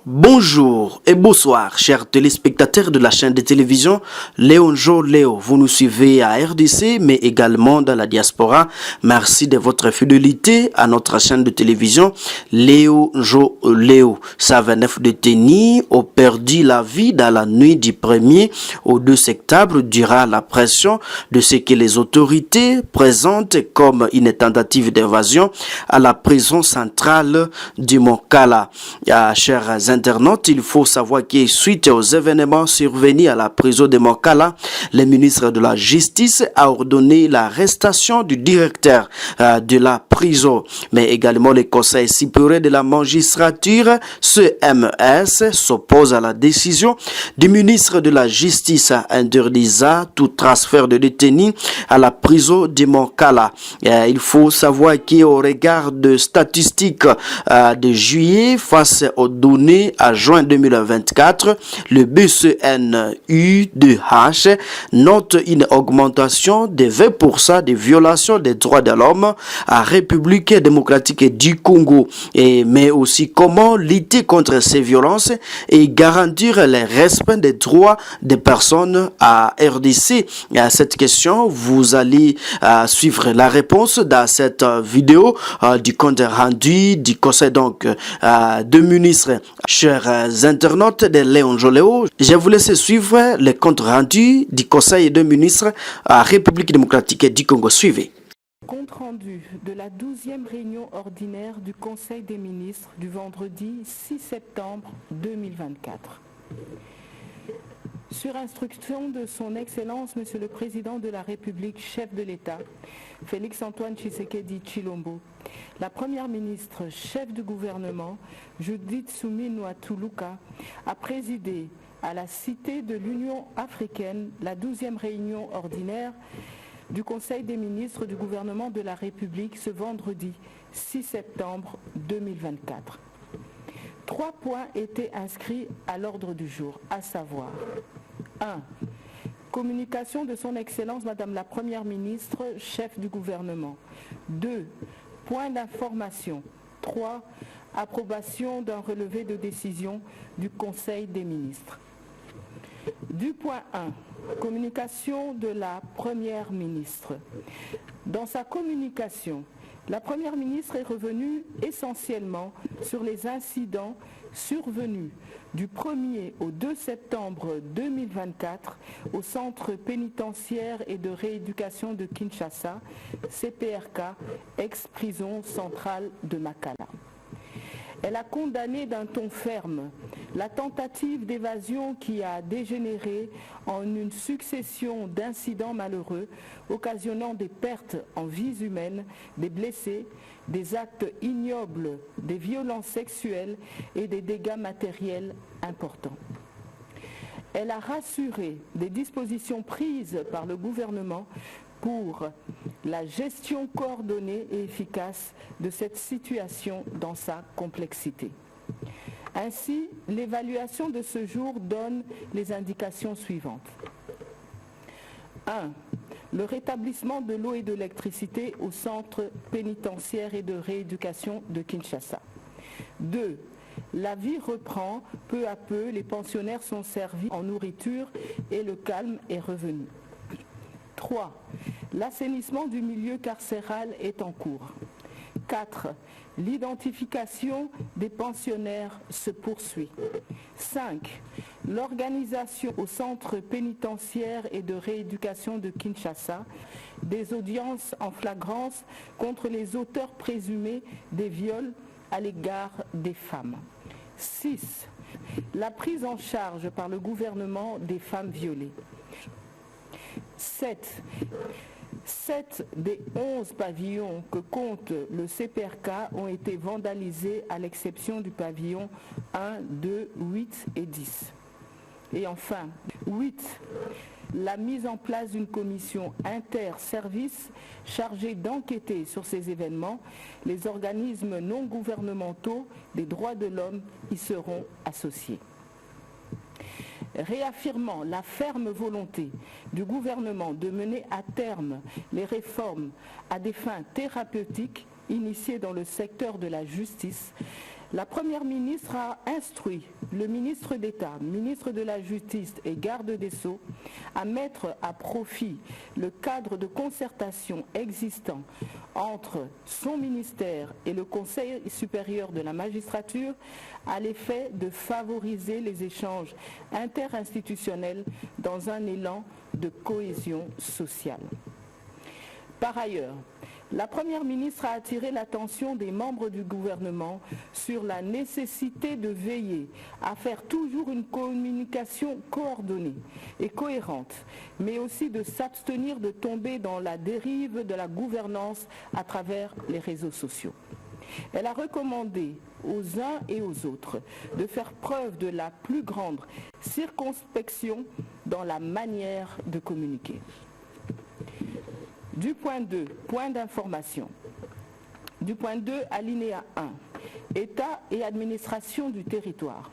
Bonjour et bonsoir, chers téléspectateurs de la chaîne de télévision Léon Jo Léo. Vous nous suivez à RDC, mais également dans la diaspora. Merci de votre fidélité à notre chaîne de télévision Léon Jo Léo. Savanef détenus ont perdu la vie dans la nuit du 1er au 2 septembre durant la pression de ce que les autorités présentent comme une tentative d'évasion à la prison centrale du Mont-Kala. Chers internautes, il faut savoir que suite aux événements survenus à la prison de Mont-Kala, le ministre de la Justice a ordonné l'arrestation du directeur de la prison, mais également le Conseil supérieur de la magistrature, CMS, s'oppose à la décision du ministre de la Justice interdisant tout transfert de détenus à la prison de Mont-Kala. Il faut savoir qu'au regard de statistiques de juillet face aux données à juin 2024, le BCNUDH note une augmentation de 20% des violations des droits de l'homme à République démocratique du Congo, mais aussi comment lutter contre ces violences et garantir le respect des droits des personnes à RDC. Et à cette question, vous allez suivre la réponse dans cette vidéo du compte rendu du conseil de ministres. Chers internautes de Léon Jo Léo, je vous laisse suivre le compte rendu du conseil de ministres à République démocratique du Congo. Suivez. Compte rendu de la 12e réunion ordinaire du Conseil des ministres du vendredi 6 septembre 2024. Sur instruction de son Excellence, Monsieur le Président de la République, chef de l'État, Félix-Antoine Tshisekedi Tshilombo, la Première ministre, chef du gouvernement, Judith Suminwa Tuluka, a présidé à la Cité de l'Union africaine la 12e réunion ordinaire du Conseil des ministres du gouvernement de la République ce vendredi 6 septembre 2024. 3 points étaient inscrits à l'ordre du jour, à savoir 1. Communication de son Excellence Madame la Première ministre, chef du gouvernement. 2. Point d'information. 3. Approbation d'un relevé de décision du Conseil des ministres. Du point 1. Communication de la Première ministre. Dans sa communication, la Première ministre est revenue essentiellement sur les incidents survenus du 1er au 2 septembre 2024 au Centre pénitentiaire et de rééducation de Kinshasa, CPRK, ex-prison centrale de Makala. Elle a condamné d'un ton ferme la tentative d'évasion qui a dégénéré en une succession d'incidents malheureux occasionnant des pertes en vies humaines, des blessés, des actes ignobles, des violences sexuelles et des dégâts matériels importants. Elle a rassuré des dispositions prises par le gouvernement pour la gestion coordonnée et efficace de cette situation dans sa complexité. Ainsi, l'évaluation de ce jour donne les indications suivantes. 1. Le rétablissement de l'eau et de l'électricité au centre pénitentiaire et de rééducation de Kinshasa. 2. La vie reprend peu à peu, les pensionnaires sont servis en nourriture et le calme est revenu. 3. L'assainissement du milieu carcéral est en cours. 4. L'identification des pensionnaires se poursuit. 5. L'organisation au centre pénitentiaire et de rééducation de Kinshasa des audiences en flagrance contre les auteurs présumés des viols à l'égard des femmes. 6. La prise en charge par le gouvernement des femmes violées. 7 des 11 pavillons que compte le CPRK ont été vandalisés à l'exception du pavillon 1, 2, 8 et 10. Et enfin, 8. La mise en place d'une commission inter-services chargée d'enquêter sur ces événements. Les organismes non gouvernementaux des droits de l'homme y seront associés. Réaffirmant la ferme volonté du gouvernement de mener à terme les réformes à des fins thérapeutiques initiées dans le secteur de la justice, La Première ministre a instruit le ministre d'État, ministre de la Justice et garde des Sceaux à mettre à profit le cadre de concertation existant entre son ministère et le Conseil supérieur de la magistrature à l'effet de favoriser les échanges interinstitutionnels dans un élan de cohésion sociale. Par ailleurs, la Première ministre a attiré l'attention des membres du gouvernement sur la nécessité de veiller à faire toujours une communication coordonnée et cohérente, mais aussi de s'abstenir de tomber dans la dérive de la gouvernance à travers les réseaux sociaux. Elle a recommandé aux uns et aux autres de faire preuve de la plus grande circonspection dans la manière de communiquer. Du point 2, point d'information. Du point 2, alinéa 1, État et administration du territoire.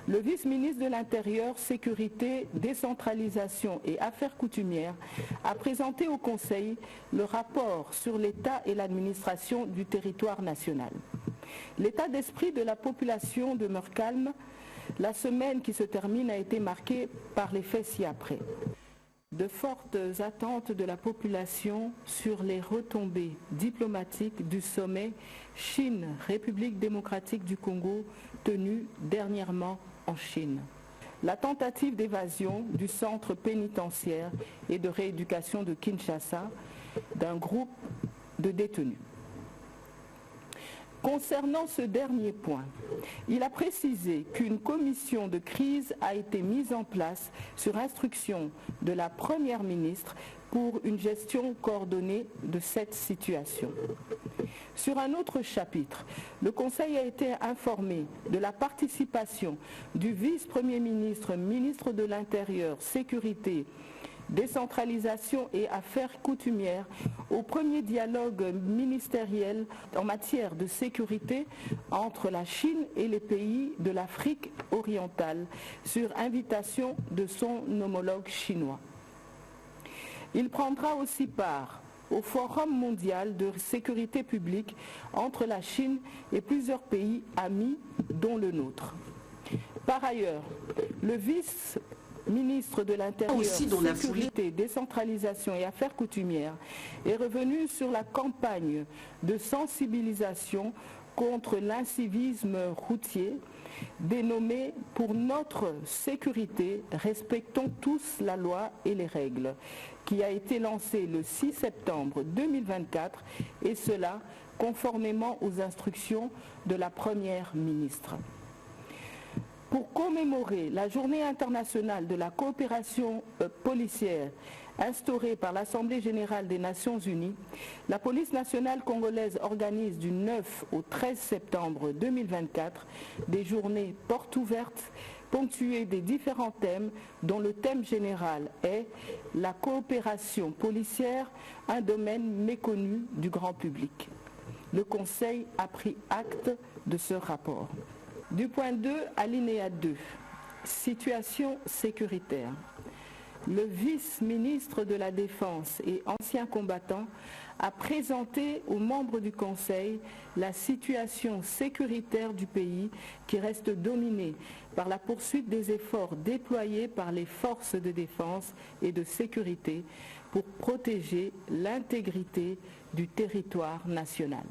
Le vice-ministre de l'Intérieur, Sécurité, Décentralisation et Affaires coutumières a présenté au Conseil le rapport sur l'État et l'administration du territoire national. L'état d'esprit de la population demeure calme. La semaine qui se termine a été marquée par les faits ci-après. De fortes attentes de la population sur les retombées diplomatiques du sommet Chine-République démocratique du Congo tenu dernièrement en Chine. La tentative d'évasion du centre pénitentiaire et de rééducation de Kinshasa d'un groupe de détenus. Concernant ce dernier point, il a précisé qu'une commission de crise a été mise en place sur instruction de la Première ministre pour une gestion coordonnée de cette situation. Sur un autre chapitre, le Conseil a été informé de la participation du vice-premier ministre, ministre de l'Intérieur, Sécurité, Décentralisation et Affaires coutumières au premier dialogue ministériel en matière de sécurité entre la Chine et les pays de l'Afrique orientale sur invitation de son homologue chinois. Il prendra aussi part au Forum mondial de sécurité publique entre la Chine et plusieurs pays amis, dont le nôtre. Par ailleurs, le vice-ministre de l'Intérieur, Sécurité, Décentralisation et Affaires coutumières est revenu sur la campagne de sensibilisation contre l'incivisme routier dénommé « Pour notre sécurité, respectons tous la loi et les règles » qui a été lancée le 6 septembre 2024 et cela conformément aux instructions de la Première ministre. Pour commémorer la Journée internationale de la coopération policière instaurée par l'Assemblée générale des Nations unies, la police nationale congolaise organise du 9 au 13 septembre 2024 des journées portes ouvertes ponctuées des différents thèmes dont le thème général est « La coopération policière, un domaine méconnu du grand public ». Le Conseil a pris acte de ce rapport. Du point 2, alinéa 2, situation sécuritaire. Le vice-ministre de la Défense et ancien combattant a présenté aux membres du Conseil la situation sécuritaire du pays qui reste dominée par la poursuite des efforts déployés par les forces de défense et de sécurité pour protéger l'intégrité du territoire national.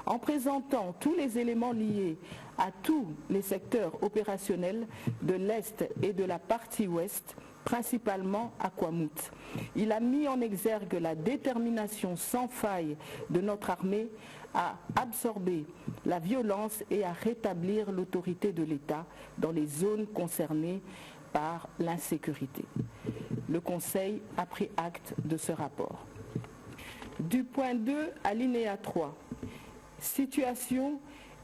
En présentant tous les éléments liés à tous les secteurs opérationnels de l'Est et de la partie Ouest, principalement à Kwamouth. Il a mis en exergue la détermination sans faille de notre armée à absorber la violence et à rétablir l'autorité de l'État dans les zones concernées par l'insécurité. Le Conseil a pris acte de ce rapport. Du point 2, alinéa 3. Situation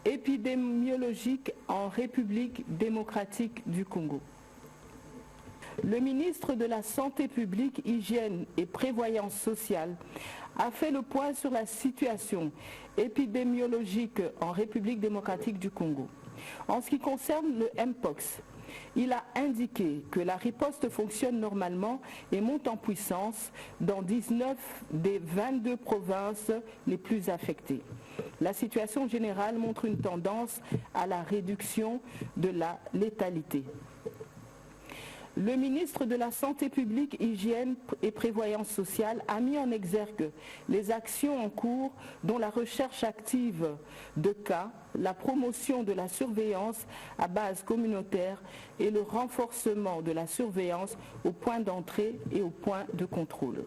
épidémiologique en République démocratique du Congo. Le ministre de la Santé publique, Hygiène et Prévoyance sociale a fait le point sur la situation épidémiologique en République démocratique du Congo. En ce qui concerne le Mpox, il a indiqué que la riposte fonctionne normalement et monte en puissance dans 19 des 22 provinces les plus affectées. La situation générale montre une tendance à la réduction de la létalité. Le ministre de la Santé publique, Hygiène et Prévoyance sociale a mis en exergue les actions en cours dont la recherche active de cas, la promotion de la surveillance à base communautaire et le renforcement de la surveillance aux points d'entrée et aux points de contrôle.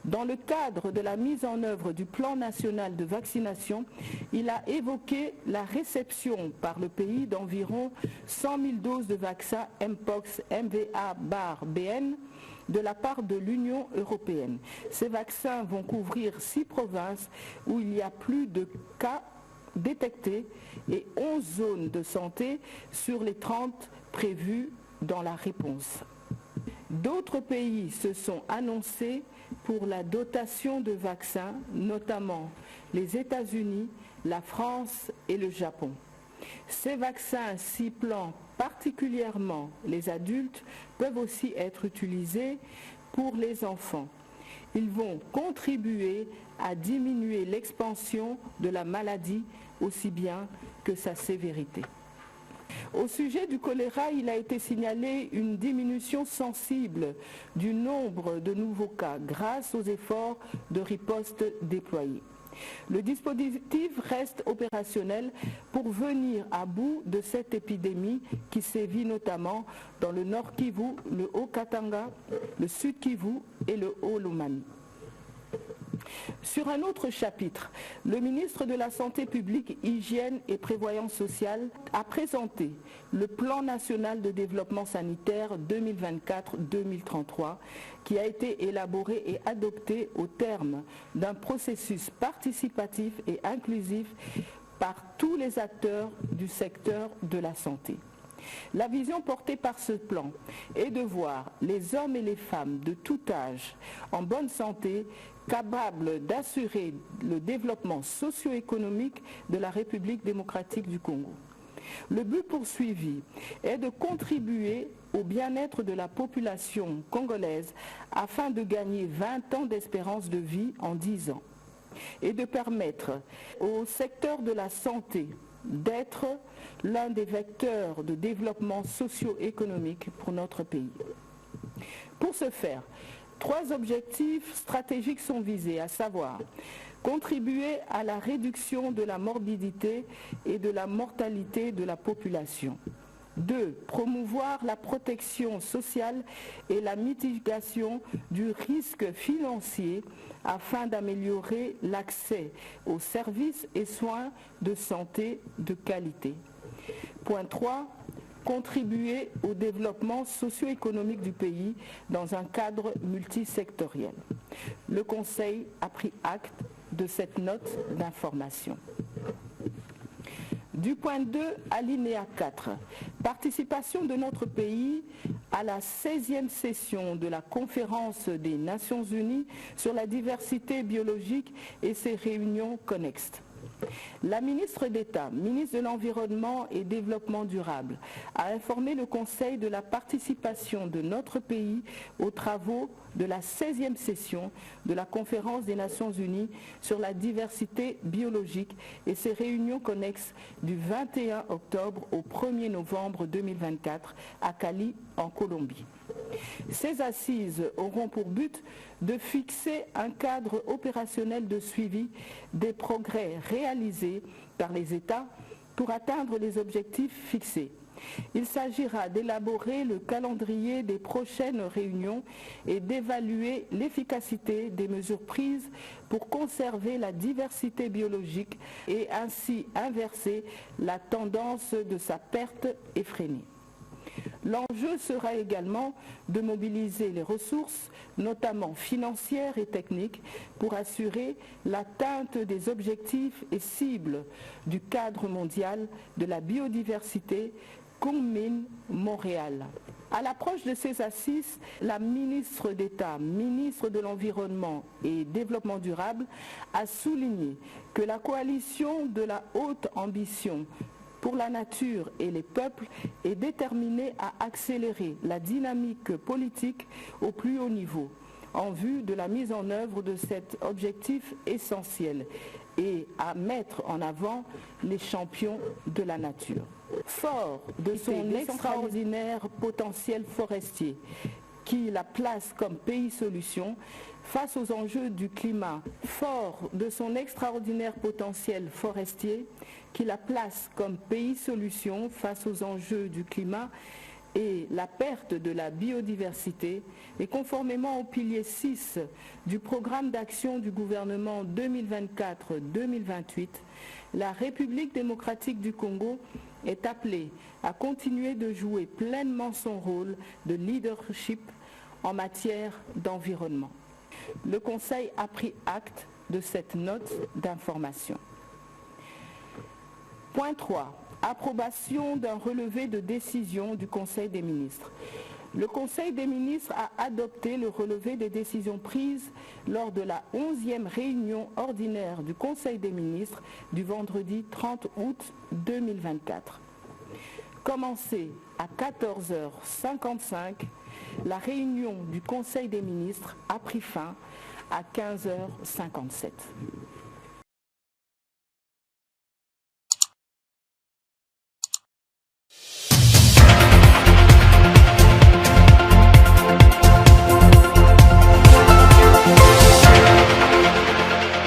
Dans le cadre de la mise en œuvre du plan national de vaccination, il a évoqué la réception par le pays d'environ 100 000 doses de vaccins Mpox MVA-BN de la part de l'Union européenne. Ces vaccins vont couvrir 6 provinces où il y a plus de cas détectés et 11 zones de santé sur les 30 prévues dans la réponse. D'autres pays se sont annoncés pour la dotation de vaccins, notamment les États-Unis, la France et le Japon. Ces vaccins ciblant particulièrement les adultes peuvent aussi être utilisés pour les enfants. Ils vont contribuer à diminuer l'expansion de la maladie aussi bien que sa sévérité. Au sujet du choléra, il a été signalé une diminution sensible du nombre de nouveaux cas grâce aux efforts de riposte déployés. Le dispositif reste opérationnel pour venir à bout de cette épidémie qui sévit notamment dans le Nord Kivu, le Haut-Katanga, le Sud Kivu et le Haut-Lomami. Sur un autre chapitre, le ministre de la Santé publique, Hygiène et Prévoyance sociale a présenté le plan national de développement sanitaire 2024-2033 qui a été élaboré et adopté au terme d'un processus participatif et inclusif par tous les acteurs du secteur de la santé. La vision portée par ce plan est de voir les hommes et les femmes de tout âge en bonne santé, capables d'assurer le développement socio-économique de la République démocratique du Congo. Le but poursuivi est de contribuer au bien-être de la population congolaise afin de gagner 20 ans d'espérance de vie en 10 ans et de permettre au secteur de la santé d'être l'un des vecteurs de développement socio-économique pour notre pays. Pour ce faire, 3 objectifs stratégiques sont visés, à savoir contribuer à la réduction de la morbidité et de la mortalité de la population. 2. Promouvoir la protection sociale et la mitigation du risque financier afin d'améliorer l'accès aux services et soins de santé de qualité. Point 3. Contribuer au développement socio-économique du pays dans un cadre multisectoriel. Le Conseil a pris acte de cette note d'information. Du point 2, alinéa 4, participation de notre pays à la 16e session de la Conférence des Nations Unies sur la diversité biologique et ses réunions connexes. La ministre d'État, ministre de l'Environnement et Développement durable, a informé le Conseil de la participation de notre pays aux travaux de la 16e session de la Conférence des Nations Unies sur la diversité biologique et ses réunions connexes du 21 octobre au 1er novembre 2024 à Cali, en Colombie. Ces assises auront pour but de fixer un cadre opérationnel de suivi des progrès réalisés par les États pour atteindre les objectifs fixés. Il s'agira d'élaborer le calendrier des prochaines réunions et d'évaluer l'efficacité des mesures prises pour conserver la diversité biologique et ainsi inverser la tendance de sa perte effrénée. L'enjeu sera également de mobiliser les ressources, notamment financières et techniques, pour assurer l'atteinte des objectifs et cibles du cadre mondial de la biodiversité Kunming Montréal. À l'approche de ces assises, la ministre d'État, ministre de l'Environnement et Développement durable, a souligné que la coalition de la haute ambition pour la nature et les peuples est déterminé à accélérer la dynamique politique au plus haut niveau en vue de la mise en œuvre de cet objectif essentiel et à mettre en avant les champions de la nature. Fort de son extraordinaire potentiel forestier, qui la place comme pays solution face aux enjeux du climat. Fort de son extraordinaire potentiel forestier, qui la place comme pays solution face aux enjeux du climat et la perte de la biodiversité, et conformément au pilier 6 du programme d'action du gouvernement 2024-2028, la République démocratique du Congo est appelée à continuer de jouer pleinement son rôle de leadership en matière d'environnement. Le Conseil a pris acte de cette note d'information. Point 3. Approbation d'un relevé de décision du Conseil des ministres. Le Conseil des ministres a adopté le relevé des décisions prises lors de la 11e réunion ordinaire du Conseil des ministres du vendredi 30 août 2024. Commencée à 14h55, la réunion du Conseil des ministres a pris fin à 15h57.